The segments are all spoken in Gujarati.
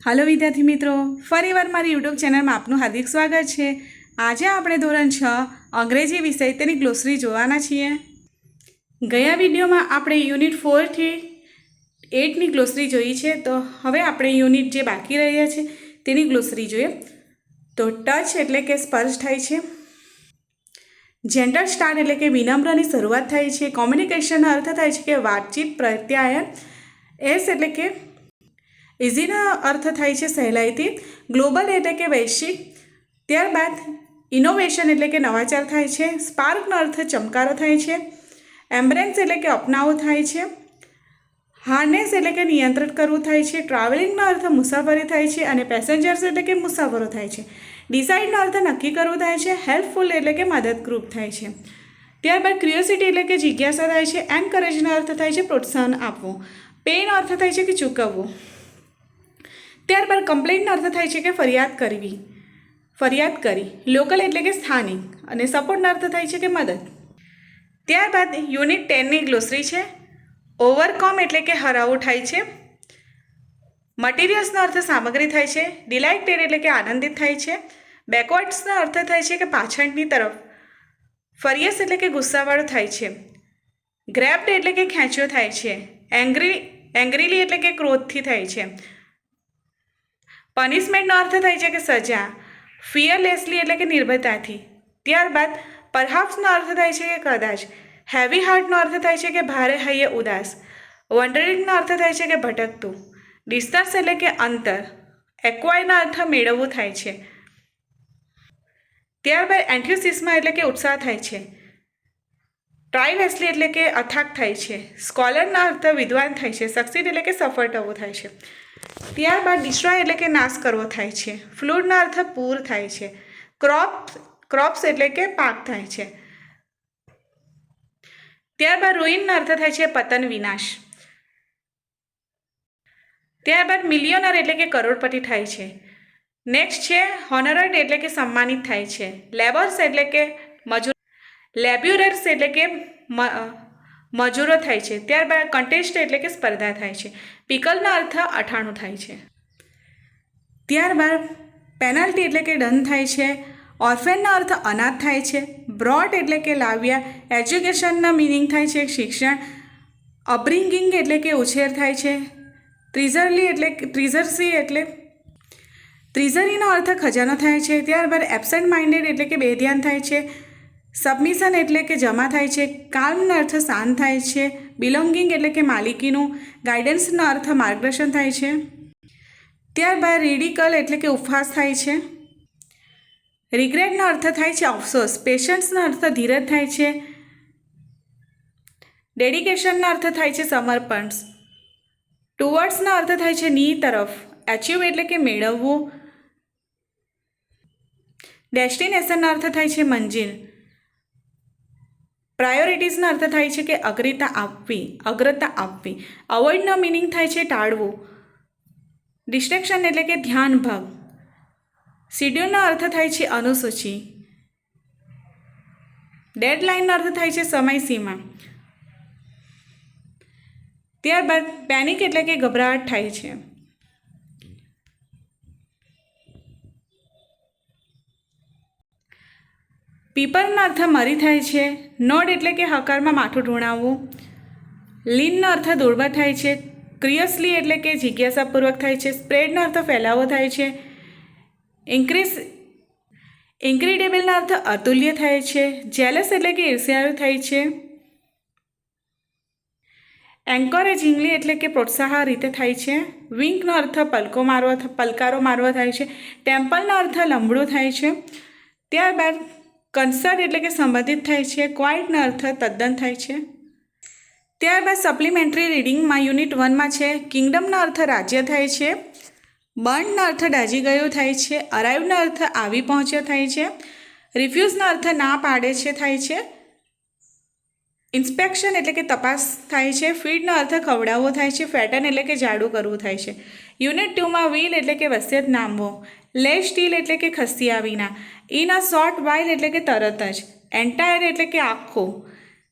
हेलो विद्यार्थी मित्रों, फरीवार मारी यूट्यूब चेनल में आपનું हार्दिक स्वागत है। आज આપણે ધોરણ 6 અંગ્રેજી વિષય તેની ગ્લોસરી જોવાના છીએ। ગયા વિડિયોમાં આપણે યુનિટ 4 થી 8 ની ગ્લોસરી જોઈ છે, તો હવે આપણે યુનિટ જે બાકી રહ્યા છે તેની ગ્લોસરી જોઈએ। તો ટચ એટલે કે સ્પર્શ થાય છે, જેન્ડર સ્ટાર્ટ એટલે કે વિનમ્રની શરૂઆત થાય છે, કોમ્યુનિકેશનનો અર્થ થાય છે કે વાતચીત પ્રત્યાયન, એસ એટલે કે ઇઝીનો અર્થ થાય છે સહેલાઈથી, ગ્લોબલ એટલે કે વૈશ્વિક, ત્યારબાદ ઇનોવેશન એટલે કે નવાચાર થાય છે, સ્પાર્કનો અર્થ ચમકારો થાય છે, એમ્બ્રેન્સ એટલે કે અપનાવો થાય છે, હાર્નેસ એટલે કે નિયંત્રિત કરવું થાય છે, ટ્રાવેલિંગનો અર્થ મુસાફરી થાય છે અને પેસેન્જર્સ એટલે કે મુસાફરો થાય છે, ડિસાઇડનો અર્થ નક્કી કરવું થાય છે, હેલ્પફુલ એટલે કે મદદરૂપ થાય છે, ત્યારબાદ ક્યુરિયોસિટી એટલે કે જિજ્ઞાસા થાય છે, એન્કરેજનો અર્થ થાય છે પ્રોત્સાહન આપવું, પેનો અર્થ થાય છે કે ચૂકવવું, ત્યારબાદ કમ્પ્લેન્ટનો અર્થ થાય છે કે ફરિયાદ કરી, લોકલ એટલે કે સ્થાનિક અને સપોર્ટનો અર્થ થાય છે કે મદદ। ત્યારબાદ યુનિટ 10ની ગ્લોસરી છે। ઓવરકમ એટલે કે હરાવું થાય છે, મટીરિયલ્સનો અર્થ સામગ્રી થાય છે, ડિલાઇટેડ એટલે કે આનંદિત થાય છે, બેકવર્ડ્સનો અર્થ થાય છે કે પાછળની તરફ, ફરિયસ એટલે કે ગુસ્સાવાળો થાય છે, ગ્રેબ્ડ એટલે કે ખેંચ્યો થાય છે, એંગ્રીલી એટલે કે ક્રોધથી થાય છે, પનિશમેન્ટનો અર્થ થાય છે કે સજા, ફિયરલેસલી એટલે કે નિર્ભયતાથી, ત્યારબાદ પરહાપ્સનો અર્થ થાય છે કે કદાચ, હેવી હાર્ટનો અર્થ થાય છે કે ભારે હૈયે ઉદાસ, વન્ડરિંગનો અર્થ થાય છે કે ભટકતું, ડિસ્ટન્સ એટલે કે અંતર, એક્વાયરનો અર્થ મેળવવું થાય છે, ત્યારબાદ એન્થ્યુસિઝમ એટલે કે ઉત્સાહ થાય છે, ટ્રાઇલેસલી એટલે કે અથાગ થાય છે, સ્કોલરનો અર્થ વિદ્વાન થાય છે, સક્સીડ એટલે કે સફળ થવું થાય છે, ત્યારબાદ ડિસ્ટ્રોય એટલે કે નાશ કરવો થાય છે, ફ્લૂડનો અર્થ પૂર થાય છે, ક્રોપ્સ એટલે કે પાક થાય છે, ત્યારબાદ રૂઇનનો અર્થ થાય છે પતન વિનાશ, ત્યારબાદ મિલિયોનર એટલે કે કરોડપતિ થાય છે, નેક્સ્ટ છે હોનરડ એટલે કે સન્માનિત થાય છે, લેબર્સ એટલે કે મજૂર, લેબ્યુરર્સ એટલે કે મજૂરો થાય છે, ત્યારબાદ કન્ટેસ્ટ એટલે કે સ્પર્ધા થાય છે, પિકલનો અર્થ અઠાણું થાય છે, ત્યારબાદ પેનલ્ટી એટલે કે દંડ થાય છે, ઓર્ફેનનો અર્થ અનાથ થાય છે, બ્રોટ એટલે કે લાવ્યા, એજ્યુકેશનનો મિનિંગ થાય છે શિક્ષણ, અપબ્રિંગિંગ એટલે કે ઉછેર થાય છે, ટ્રીઝરીનો અર્થ ખજાનો થાય છે, ત્યારબાદ એબસેન્ટ માઇન્ડેડ એટલે કે બેધ્યાન થાય છે, સબમિશન એટલે કે જમા થાય છે, કાલ્મનો અર્થ શાંત થાય છે, બિલોંગિંગ એટલે કે માલિકીનું, ગાઈડન્સનો અર્થ માર્ગદર્શન થાય છે, ત્યારબાદ રેડિકલ એટલે કે ઉપહાસ થાય છે, રિગ્રેટનો અર્થ થાય છે અફસોસ, પેશન્સનો અર્થ ધીરજ થાય છે, ડેડિકેશનનો અર્થ થાય છે સમર્પણ, ટુવર્ડ્સનો અર્થ થાય છે ની તરફ, એચીવ એટલે કે મેળવવું, ડેસ્ટિનેશનનો અર્થ થાય છે મંજિલ, પ્રાયોરિટીઝનો અર્થ થાય છે કે અગ્રતા આપવી, અવોઇડનો મિનિંગ થાય છે ટાળવું, ડિસ્ટ્રેક્શન એટલે કે ધ્યાન ભંગ, શિડ્યુલનો અર્થ થાય છે અનુસૂચિ, ડેડલાઇનનો અર્થ થાય છે સમયસીમા, ત્યારબાદ પેનિક એટલે કે ગભરાટ થાય છે, પીપલનો અર્થ મરી થાય છે, નોડ એટલે કે હકારમાં માથું ઢોળાવવું, લીનનો અર્થ દુર્બળ થાય છે, ક્રિયસલી એટલે કે જિજ્ઞાસાપૂર્વક થાય છે, સ્પ્રેડનો અર્થ ફેલાવો થાય છે, ઇન્ક્રેડિબલનો અર્થ અતુલ્ય થાય છે, જેલસ એટલે કે ઈર્ષ્યાળુ થાય છે, એન્કરેજિંગલી એટલે કે પ્રોત્સાહન રીતે થાય છે, વિંકનો અર્થ પલકારો મારવો થાય છે, ટેમ્પલનો અર્થ લંબડું થાય છે, ત્યારબાદ કન્સર્ટ એટલે કે સંબંધિત થાય છે, ક્વાઇટનો અર્થ તદ્દન થાય છે, ત્યારબાદ સપ્લિમેન્ટરી રીડિંગમાં યુનિટ 1માં છે કિંગડમનો અર્થ રાજ્ય થાય છે, બર્નનો અર્થ દાઝી ગયો થાય છે, અરાઇવનો અર્થ આવી પહોંચ્યો થાય છે, રિફ્યુઝનો અર્થ ના પાડે છે થાય છે, ઇન્સ્પેક્શન એટલે કે તપાસ થાય છે, ફીડનો અર્થ ખવડાવવો થાય છે, ફેટન એટલે કે જાડું કરવું થાય છે, યુનિટ 2માં વ્હીલ એટલે કે વસિયતનામું, લે સ્ટીલ એટલે કે ખસ્યા વિના, ઇન અ શોર્ટ વાઇલ એટલે કે તરત જ, એન્ટાયર એટલે કે આખું,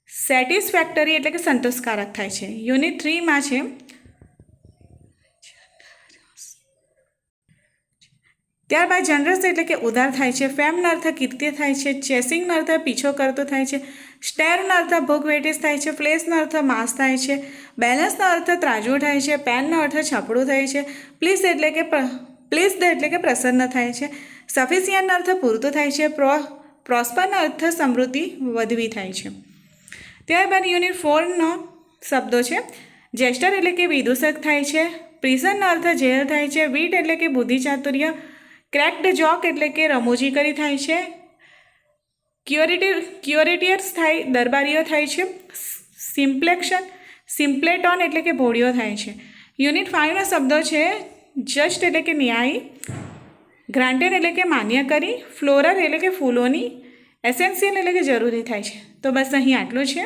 સેટિસ્ફેક્ટરી એટલે કે સંતોષકારક થાય છે, યુનિટ 3માં છે ત્યારબાદ જનરસ એટલે કે ઉદાર થાય છે. ફેમનો અર્થ કીર્તિ થાય છે. ચેસિંગનો અર્થ પીછો કરતો થાય છે. સ્ટેરનો અર્થ ભૂખ વેટીસ થાય છે. ફ્લેશનો અર્થ માંસ થાય છે. બેલેન્સનો અર્થ ત્રાજવું થાય છે. પેનનો અર્થ છપડું થાય છે. પ્લીઝડ એટલે કે પ્રસન્ન થાય છે. સફિશિયન્ટનો અર્થ પૂરતું થાય છે. પ્રોસ્પરનો અર્થ સમૃદ્ધિ વધવી થાય છે. ત્યારબાદ યુનિટ 4નો શબ્દો છે. જેસ્ટર એટલે કે વિદૂષક થાય છે. પ્રિઝનનો અર્થ જેલ થાય છે. વીટ એટલે કે બુદ્ધિ ચાતુર્ય. ક્રેક્ડ જોક એટલે કે રમૂજી કરી થાય છે. ક્યોરેટિયર્સ થાય દરબારીઓ થાય છે. સિમ્પ્લેટોન એટલે કે ભોળિયો થાય છે. યુનિટ 5ના શબ્દો છે. જસ્ટ એટલે કે ન્યાયી. ગ્રાન્ટેડ એટલે કે માન્ય કરી. ફ્લોરલ એટલે કે ફૂલોની. એસેન્શિયલ એટલે કે જરૂરી થાય છે. તો બસ અહીં આટલું છે.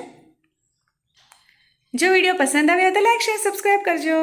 જો વિડીયો પસંદ આવ્યો તો લાઈક શેર સબસ્ક્રાઈબ કરજો.